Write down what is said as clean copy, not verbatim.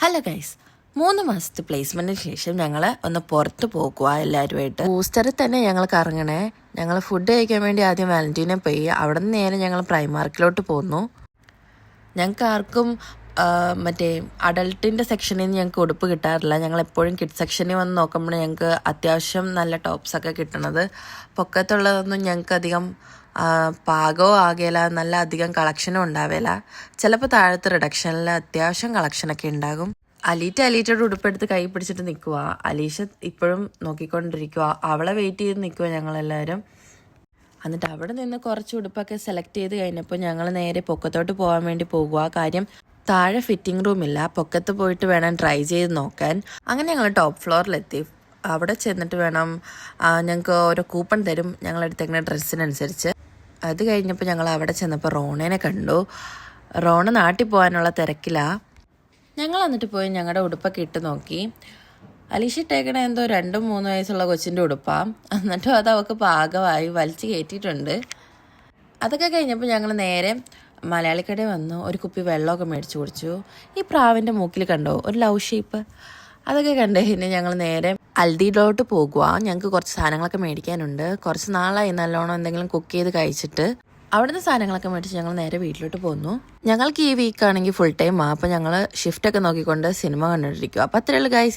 Hello guys, 3 മാസത്തെ പ്ലേസ്മെൻറ്റിന് ശേഷം ഞങ്ങൾ ഒന്ന് പുറത്ത് പോകുക എല്ലാവരുമായിട്ട്. ബൂസ്റ്ററിൽ തന്നെ ഞങ്ങൾ കറങ്ങണേ. ഞങ്ങൾ ഫുഡ് കഴിക്കാൻ വേണ്ടി ആദ്യം വാലന്റീനെ പോയി. അവിടെ നിന്ന് നേരെ ഞങ്ങൾ പ്രൈമാർക്കിലോട്ട് പോന്നു. ഞങ്ങൾക്ക് ആർക്കും മറ്റേ അഡൾട്ടിൻ്റെ സെക്ഷനിൽ നിന്ന് ഞങ്ങൾക്ക് ഉടുപ്പ് കിട്ടാറില്ല. ഞങ്ങൾ എപ്പോഴും കിഡ് സെക്ഷനിൽ വന്ന് നോക്കുമ്പോൾ ഞങ്ങൾക്ക് അത്യാവശ്യം നല്ല ടോപ്സൊക്കെ കിട്ടണത്. പൊക്കത്തുള്ളതൊന്നും ഞങ്ങൾക്ക് അധികം പാകവും ആകേല, നല്ല അധികം കളക്ഷനും ഉണ്ടാവില്ല. ചിലപ്പോൾ താഴത്തെ റിഡക്ഷനിൽ അത്യാവശ്യം കളക്ഷനൊക്കെ ഉണ്ടാകും. അലീറ്റയുടെ ഉടുപ്പെടുത്ത് കൈ പിടിച്ചിട്ട് നിൽക്കുക. അലീഷ ഇപ്പോഴും നോക്കിക്കൊണ്ടിരിക്കുക. അവളെ വെയിറ്റ് ചെയ്ത് നിൽക്കുക ഞങ്ങളെല്ലാവരും. എന്നിട്ട് അവിടെ നിന്ന് കുറച്ച് ഉടുപ്പൊക്കെ സെലക്ട് ചെയ്ത് കഴിഞ്ഞപ്പോൾ ഞങ്ങൾ നേരെ പൊക്കത്തോട്ട് പോകാൻ വേണ്ടി പോകുക. കാര്യം താഴെ ഫിറ്റിംഗ് റൂമില്ല, പൊക്കത്ത് പോയിട്ട് വേണം ട്രൈ ചെയ്ത് നോക്കാൻ. അങ്ങനെ ഞങ്ങൾ ടോപ്പ് ഫ്ലോറിലെത്തി. അവിടെ ചെന്നിട്ട് വേണം, ഞങ്ങൾക്ക് ഓരോ കൂപ്പൺ തരും ഞങ്ങളെടുത്തേക്കുന്ന ഡ്രസ്സിനനുസരിച്ച്. അത് കഴിഞ്ഞപ്പോൾ ഞങ്ങൾ അവിടെ ചെന്നപ്പോൾ റോണേനെ കണ്ടു. റോണ നാട്ടിൽ പോകാനുള്ള തിരക്കിലാണ്. ഞങ്ങൾ എന്നിട്ട് പോയി ഞങ്ങളുടെ ഉടുപ്പൊക്കെ ഇട്ട് നോക്കി. അലീഷ ഇട്ടേക്കണ എന്തോ 2-3 വയസ്സുള്ള കൊച്ചിൻ്റെ ഉടുപ്പാണ്. എന്നിട്ടും അത് അവൾക്ക് പാകമായി വലിച്ച് കയറ്റിയിട്ടുണ്ട്. അതൊക്കെ കഴിഞ്ഞപ്പോൾ ഞങ്ങൾ നേരെ മലയാളിക്കടയിൽ വന്നു. ഒരു കുപ്പി വെള്ളമൊക്കെ മേടിച്ച് കുടിച്ചു. ഈ പ്രാവിൻ്റെ മൂക്കിൽ കണ്ടോ ഒരു ലവ് ഷേപ്പ്? അതൊക്കെ കണ്ടു കഴിഞ്ഞ് ഞങ്ങൾ നേരെ അൽഡിയിലോട്ട് പോകുക. ഞങ്ങൾക്ക് കുറച്ച് സാധനങ്ങളൊക്കെ മേടിക്കാനുണ്ട്. കുറച്ച് നാളായി നല്ലോണം എന്തെങ്കിലും കുക്ക് ചെയ്ത് കഴിച്ചിട്ട്. അവിടുന്ന് സാധനങ്ങളൊക്കെ മേടിച്ച് ഞങ്ങൾ നേരെ വീട്ടിലോട്ട് പോന്നു. ഞങ്ങൾക്ക് ഈ വീക്കാണെങ്കിൽ ഫുൾ ടൈം അപ്പോൾ ഞങ്ങൾ ഷിഫ്റ്റൊക്കെ നോക്കിക്കൊണ്ട് സിനിമ കണ്ടുകൊണ്ടിരിക്കുക. അപ്പോൾ അത്രയുള്ളൂ ഗൈസ്.